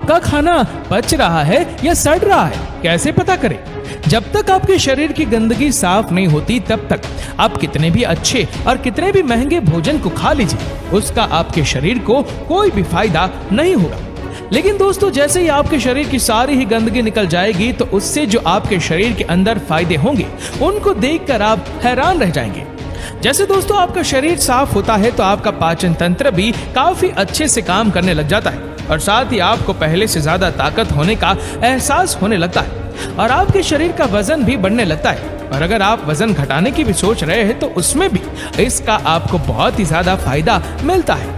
आपका खाना पच रहा है या सड़ रहा है कैसे पता करें? जब तक आपके शरीर की गंदगी साफ नहीं होती तब तक आप कितने भी अच्छे और कितने भी महंगे भोजन को खा लीजिए, उसका आपके शरीर को कोई भी फायदा नहीं होगा। लेकिन दोस्तों, जैसे ही आपके शरीर की सारी ही गंदगी निकल जाएगी तो उससे जो आपके शरीर के अंदर फायदे होंगे उनको देखकर आप हैरान रह जाएंगे। जैसे दोस्तों, आपका शरीर साफ होता है तो आपका पाचन तंत्र भी काफी अच्छे से काम करने लग जाता है और साथ ही आपको पहले से ज्यादा ताकत होने का एहसास होने लगता है और आपके शरीर का वजन भी बढ़ने लगता है। और अगर आप वजन घटाने की भी सोच रहे हैं तो उसमें भी इसका आपको बहुत ही ज्यादा फायदा मिलता है।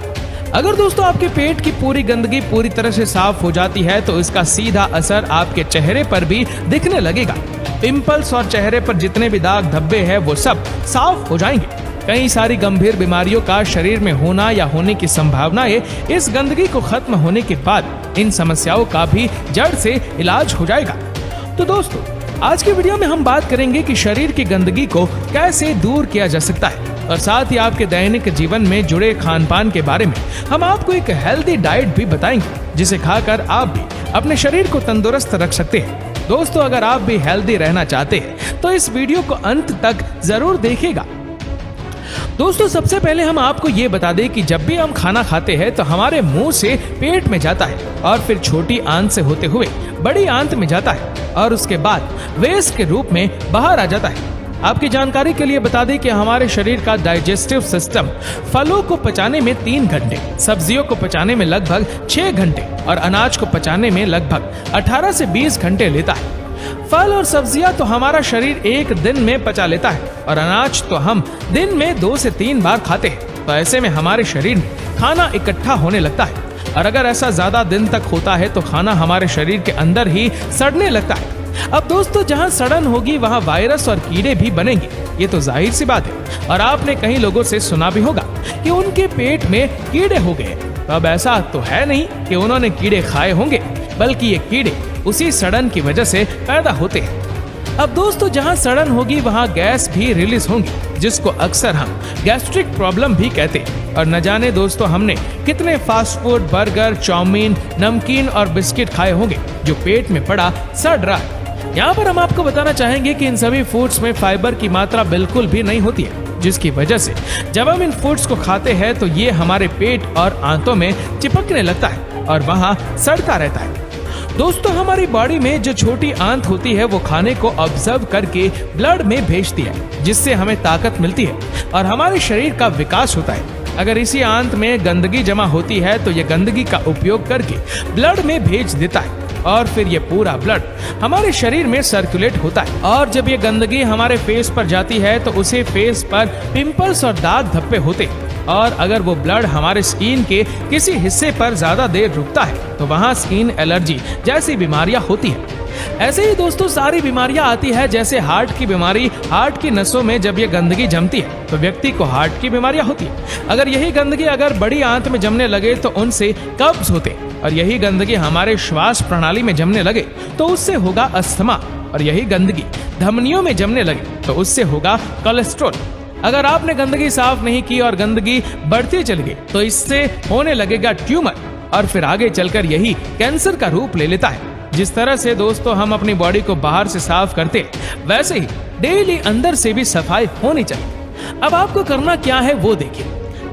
अगर दोस्तों आपके पेट की पूरी गंदगी पूरी तरह से साफ हो जाती है तो इसका सीधा असर आपके चेहरे पर भी दिखने लगेगा। पिंपल्स और चेहरे पर जितने भी दाग धब्बे हैं वो सब साफ हो जाएंगे। कई सारी गंभीर बीमारियों का शरीर में होना या होने की संभावनाएं इस गंदगी को खत्म होने के बाद इन समस्याओं का भी जड़ से इलाज हो जाएगा। तो दोस्तों, आज की वीडियो में हम बात करेंगे कि शरीर की गंदगी को कैसे दूर किया जा सकता है और साथ ही आपके दैनिक जीवन में जुड़े खान पान के बारे में हम आपको एक हेल्दी डाइट भी बताएंगे जिसे खाकर आप भी अपने शरीर को तंदुरुस्त रख सकते हैं। दोस्तों, अगर आप भी हेल्दी रहना चाहते हैं तो इस वीडियो को अंत तक जरूर देखिएगा। दोस्तों, सबसे पहले हम आपको ये बता दें कि जब भी हम खाना खाते हैं तो हमारे मुंह से पेट में जाता है और फिर छोटी आंत से होते हुए बड़ी आंत में जाता है और उसके बाद वेस्ट के रूप में बाहर आ जाता है। आपकी जानकारी के लिए बता दें कि हमारे शरीर का डाइजेस्टिव सिस्टम फलों को पचाने में 3 घंटे, सब्जियों को पचाने में लगभग 6 घंटे और अनाज को पचाने में लगभग 18 से 20 घंटे लेता है। फल और सब्जियां तो हमारा शरीर एक दिन में पचा लेता है और अनाज तो हम दिन में 2 से 3 बार खाते हैं। तो ऐसे में हमारे शरीर में खाना इकट्ठा होने लगता है और अगर ऐसा ज्यादा दिन तक होता है तो खाना हमारे शरीर के अंदर ही सड़ने लगता है। अब दोस्तों, जहां सड़न होगी वहां वायरस और कीड़े भी बनेंगे, ये तो जाहिर सी बात है। और आपने कई लोगों से सुना भी होगा कि उनके पेट में कीड़े हो गए। तो अब ऐसा तो है नहीं कि उन्होंने कीड़े खाए होंगे, बल्कि ये कीड़े उसी सड़न की वजह से पैदा होते हैं। अब दोस्तों, जहां सड़न होगी वहां गैस भी रिलीज होंगी, जिसको अक्सर हम गैस्ट्रिक प्रॉब्लम भी कहते हैं। और न जाने दोस्तों हमने कितने फास्ट फूड, बर्गर, चाउमीन, नमकीन और बिस्किट खाए होंगे जो पेट में पड़ा सड़ रहा है। यहाँ पर हम आपको बताना चाहेंगे कि इन सभी फूड्स में फाइबर की मात्रा बिल्कुल भी नहीं होती है, जिसकी वजह से जब हम इन फूड्स को खाते हैं तो ये हमारे पेट और आंतों में चिपकने लगता है और वहाँ सड़ता रहता है। दोस्तों, हमारी बॉडी में जो छोटी आंत होती है वो खाने को ऑब्जर्व करके ब्लड में भेजती है, जिससे हमें ताकत मिलती है और हमारे शरीर का विकास होता है। अगर इसी आंत में गंदगी जमा होती है तो ये गंदगी का उपयोग करके ब्लड में भेज देता है और फिर ये पूरा ब्लड हमारे शरीर में सर्कुलेट होता है। और जब ये गंदगी हमारे फेस पर जाती है तो उसे फेस पर पिंपल्स और दाग धब्बे होते हैं और अगर वो ब्लड हमारे स्किन के किसी हिस्से पर ज्यादा देर रुकता है तो वहाँ स्किन एलर्जी जैसी बीमारियां होती है। ऐसे ही दोस्तों सारी बीमारियां आती है, जैसे हार्ट की बीमारी। हार्ट की नसों में जब ये गंदगी जमती है तो व्यक्ति को हार्ट की बीमारियां होती है। अगर यही गंदगी अगर बड़ी आंत में जमने लगे तो उनसे कब्ज होते और यही गंदगी हमारे श्वास प्रणाली में जमने लगे तो उससे होगा अस्थमा और यही गंदगी धमनियों में जमने लगे तो उससे होगा कोलेस्ट्रॉल। अगर आपने गंदगी साफ नहीं की और गंदगी बढ़ती चली गई तो इससे होने लगेगा ट्यूमर और फिर आगे चलकर यही कैंसर का रूप ले लेता है। जिस तरह से दोस्तों हम अपनी बॉडी को बाहर से साफ करते वैसे ही डेली अंदर से भी सफाई होनी चाहिए। अब आपको करना क्या है वो देखिए।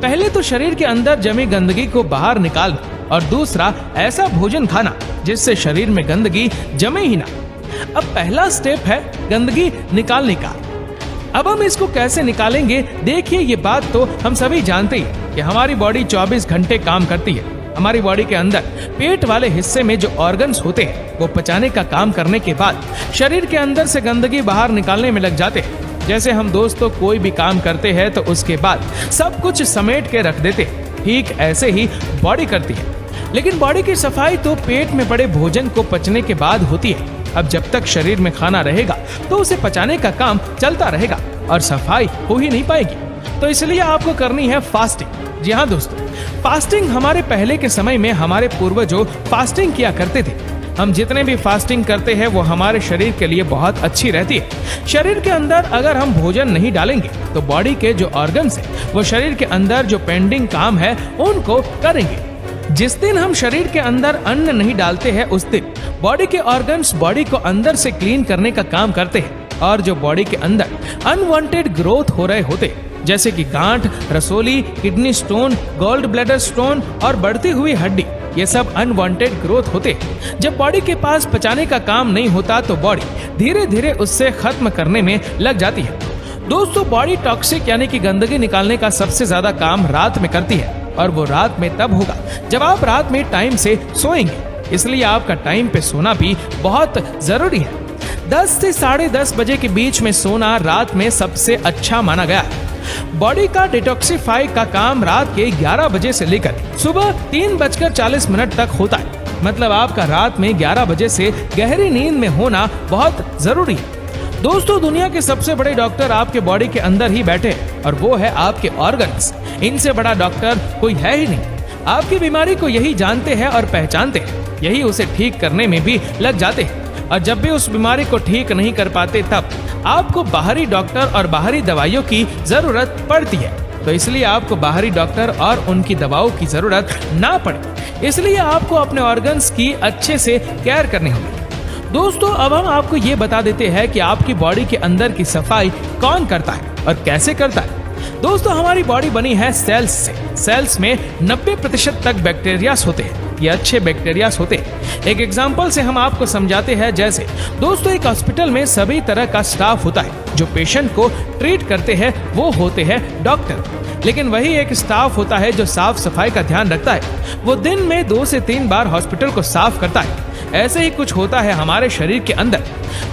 पहले तो शरीर के अंदर जमी गंदगी को बाहर निकालना और दूसरा ऐसा भोजन खाना जिससे शरीर में गंदगी जमे ही ना। अब पहला स्टेप है गंदगी निकालने का। अब हम इसको कैसे निकालेंगे, देखिए ये बात तो हम सभी जानते हैं कि हमारी बॉडी 24 घंटे काम करती है। हमारी बॉडी के अंदर पेट वाले हिस्से में जो ऑर्गन्स होते हैं वो पचाने का काम करने के बाद शरीर के अंदर से गंदगी बाहर निकालने में लग जाते हैं। जैसे हम दोस्तों कोई भी काम करते हैं तो उसके बाद सब कुछ समेट के रख देते हैं, ठीक ऐसे ही बॉडी करती है। लेकिन बॉडी की सफाई तो पेट में पड़े भोजन को पचने के बाद होती है। अब जब तक शरीर में खाना रहेगा तो उसे पचाने का काम चलता रहेगा और सफाई हो ही नहीं पाएगी। तो इसलिए आपको करनी है फास्टिंग। जी हाँ दोस्तों, फास्टिंग हमारे पहले के समय में हमारे पूर्वजों फास्टिंग किया करते थे। हम जितने भी फास्टिंग करते हैं वो हमारे शरीर के लिए बहुत अच्छी रहती है। शरीर के अंदर अगर हम भोजन नहीं डालेंगे तो बॉडी के जो ऑर्गन्स हैं वो शरीर के अंदर जो पेंडिंग काम है उनको करेंगे। जिस दिन हम शरीर के अंदर अन्न नहीं डालते हैं उस दिन बॉडी के ऑर्गन्स बॉडी को अंदर से क्लीन करने का काम करते हैं और जो बॉडी के अंदर अनवांटेड ग्रोथ हो रहे होते जैसे कि गांठ, रसोली, kidney stone, gall bladder stone और बढ़ती हुई हड्डी, ये सब अनवांटेड ग्रोथ होते। जब बॉडी के पास पचाने का काम नहीं होता तो बॉडी धीरे धीरे उससे खत्म करने में लग जाती है। दोस्तों, बॉडी टॉक्सिक यानी कि गंदगी निकालने का सबसे ज्यादा काम रात में करती है और वो रात में तब होगा जब आप रात में टाइम से सोएंगे। इसलिए आपका टाइम पे सोना भी बहुत जरूरी है। 10 से 10:30 बजे के बीच में सोना रात में सबसे अच्छा माना गया है। बॉडी का डिटॉक्सिफाई का काम रात के 11 बजे से लेकर सुबह 3:40 तक होता है। मतलब आपका रात में 11 बजे से गहरी नींद में होना बहुत जरूरी है। दोस्तों, दुनिया के सबसे बड़े डॉक्टर आपके बॉडी के अंदर ही बैठे हैं और वो है आपके ऑर्गन्स। इनसे बड़ा डॉक्टर कोई है ही नहीं। आपकी बीमारी को यही जानते हैं और पहचानते हैं, यही उसे ठीक करने में भी लग जाते हैं और जब भी उस बीमारी को ठीक नहीं कर पाते तब आपको बाहरी डॉक्टर और बाहरी दवाइयों की जरूरत पड़ती है। तो इसलिए आपको बाहरी डॉक्टर और उनकी दवाओं की जरूरत ना पड़े, इसलिए आपको अपने ऑर्गन्स की अच्छे से केयर करनी होगी। दोस्तों, अब हम आपको ये बता देते हैं कि आपकी बॉडी के अंदर की सफाई कौन करता है और कैसे करता है। दोस्तों, हमारी बॉडी बनी है सेल्स से। सेल्स में 90% तक बैक्टीरियास होते हैं। ये अच्छे बैक्टीरियास होते हैं। एक एग्जांपल से हम आपको समझाते हैं। जैसे दोस्तों, एक हॉस्पिटल में सभी तरह का स्टाफ होता है। जो पेशेंट को ट्रीट करते हैं वो होते हैं डॉक्टर, लेकिन वही एक स्टाफ होता है जो साफ सफाई का ध्यान रखता है। वो दिन में 2 से 3 बार हॉस्पिटल को साफ करता है। ऐसे ही कुछ होता है हमारे शरीर के अंदर।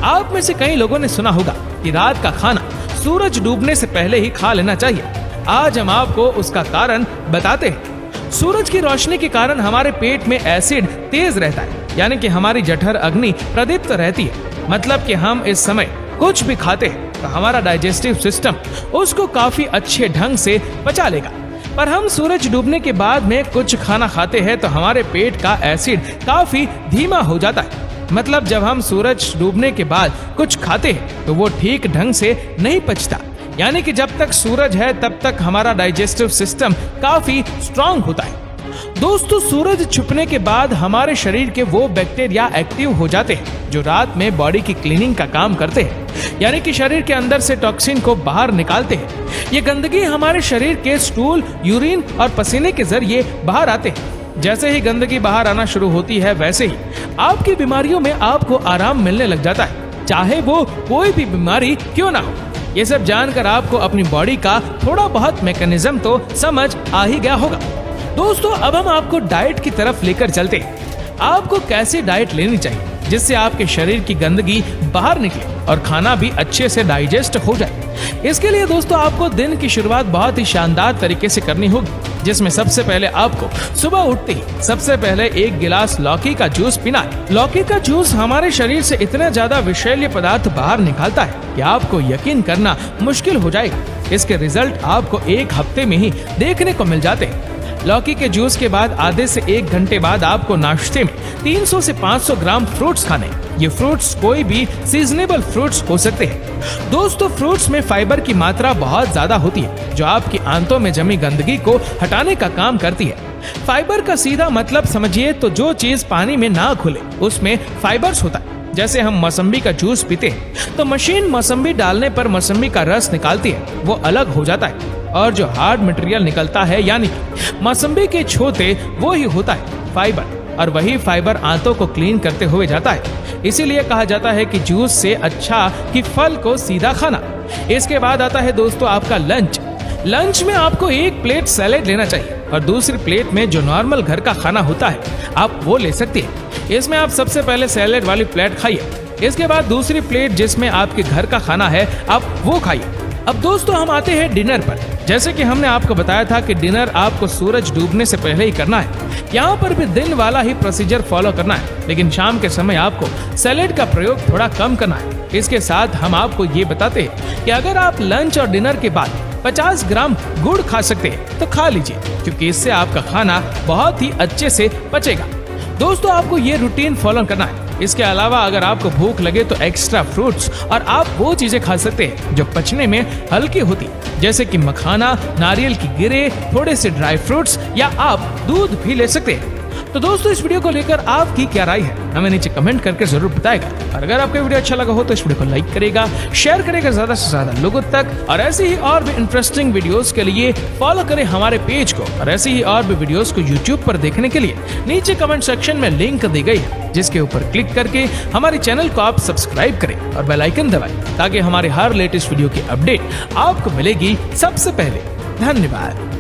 आप में से कई लोगों ने सुना होगा कि रात का खाना सूरज डूबने से पहले ही खा लेना चाहिए। आज हम आपको उसका कारण बताते हैं। सूरज की रोशनी के कारण हमारे पेट में एसिड तेज रहता है, यानी कि हमारी जठर अग्नि प्रदीप्त रहती है। मतलब कि हम इस समय कुछ भी खाते हैं तो हमारा डाइजेस्टिव सिस्टम उसको काफी अच्छे ढंग से पचा लेगा। पर हम सूरज डूबने के बाद में कुछ खाना खाते हैं तो हमारे पेट का एसिड काफी धीमा हो जाता है। मतलब जब हम सूरज डूबने के बाद कुछ खाते हैं तो वो ठीक ढंग से नहीं पचता, यानी कि जब तक सूरज है तब तक हमारा डाइजेस्टिव सिस्टम काफी स्ट्रांग होता है। दोस्तों, सूरज छुपने के बाद हमारे शरीर के वो बैक्टीरिया एक्टिव हो जाते हैं जो रात में बॉडी की क्लीनिंग का काम करते हैं, यानी कि शरीर के अंदर से टॉक्सिन को बाहर निकालते हैं। ये गंदगी हमारे शरीर के स्टूल, यूरिन और पसीने के जरिए बाहर आते हैं। जैसे ही गंदगी बाहर आना शुरू होती है वैसे ही आपकी बीमारियों में आपको आराम मिलने लग जाता है, चाहे वो कोई भी बीमारी क्यों ना हो। ये सब जानकर आपको अपनी बॉडी का थोड़ा बहुत मैकेनिज्म तो समझ आ ही गया होगा। दोस्तों, अब हम आपको डाइट की तरफ लेकर चलते हैं। आपको कैसी डाइट लेनी चाहिए जिससे आपके शरीर की गंदगी बाहर निकले और खाना भी अच्छे से डाइजेस्ट हो जाए। इसके लिए दोस्तों आपको दिन की शुरुआत बहुत ही शानदार तरीके से करनी होगी, जिसमें सबसे पहले आपको सुबह उठते ही सबसे पहले 1 गिलास लौकी का जूस पीना है। लौकी का जूस हमारे शरीर से इतना ज्यादा विषैले पदार्थ बाहर निकालता है कि आपको यकीन करना मुश्किल हो जाएगा। इसके रिजल्ट आपको 1 हफ्ते में ही देखने को मिल जाते हैं। लौकी के जूस के बाद आधे से 1 घंटे बाद आपको नाश्ते में 300 से 500 ग्राम फ्रूट्स खाने। ये फ्रूट्स कोई भी सीजनेबल फ्रूट्स हो सकते हैं। दोस्तों, फ्रूट्स में फाइबर की मात्रा बहुत ज्यादा होती है जो आपकी आंतों में जमी गंदगी को हटाने का काम करती है। फाइबर का सीधा मतलब समझिए तो जो चीज पानी में ना घुले उसमें फाइबर्स होता है। जैसे हम मौसम्बी का जूस पीते हैं तो मशीन मौसम्बी डालने पर मौसम्बी का रस निकालती है, वो अलग हो जाता है और जो हार्ड मटेरियल निकलता है यानी मौसम्बी के छोते वो ही होता है फाइबर, और वही फाइबर आंतों को क्लीन करते हुए जाता है। इसीलिए कहा जाता है कि जूस से अच्छा कि फल को सीधा खाना। इसके बाद आता है दोस्तों आपका लंच। लंच में आपको 1 प्लेट सैलेड लेना चाहिए और दूसरी प्लेट में जो नॉर्मल घर का खाना होता है आप वो ले सकते हैं। इसमें आप सबसे पहले सैलेड वाली प्लेट खाइए, इसके बाद दूसरी प्लेट जिसमें आपके घर का खाना है आप वो खाइए। अब दोस्तों हम आते हैं डिनर पर। जैसे कि हमने आपको बताया था कि डिनर आपको सूरज डूबने से पहले ही करना है। यहाँ पर भी दिन वाला ही प्रोसीजर फॉलो करना है, लेकिन शाम के समय आपको सैलेड का प्रयोग थोड़ा कम करना है। इसके साथ हम आपको ये बताते हैं कि अगर आप लंच और डिनर के बाद 50 ग्राम गुड़ खा सकते हैं तो खा लीजिए, क्योंकि इससे आपका खाना बहुत ही अच्छे से पचेगा। दोस्तों आपको ये रूटीन फॉलो करना है। इसके अलावा अगर आपको भूख लगे तो एक्स्ट्रा फ्रूट्स और आप वो चीजें खा सकते हैं जो पचने में हल्की होती, जैसे कि मखाना, नारियल की गिरे, थोड़े से ड्राई फ्रूट्स, या आप दूध भी ले सकते हैं। तो दोस्तों, इस वीडियो को लेकर आपकी क्या राय है हमें नीचे कमेंट करके जरूर बताएगा। और अगर आपको वीडियो अच्छा लगा हो तो इस वीडियो को लाइक करेगा, शेयर करेगा ज्यादा से ज्यादा लोगों तक, और ऐसे ही और भी इंटरेस्टिंग वीडियोस के लिए फॉलो करें हमारे पेज को। और ऐसे ही और भी वीडियोस को यूट्यूब पर देखने के लिए नीचे कमेंट सेक्शन में लिंक दी गई है, जिसके ऊपर क्लिक करके हमारे चैनल को आप सब्सक्राइब करें और बेल आइकन दबाएं, ताकि हमारे हर लेटेस्ट वीडियो की अपडेट आपको मिलेगी सबसे पहले। धन्यवाद।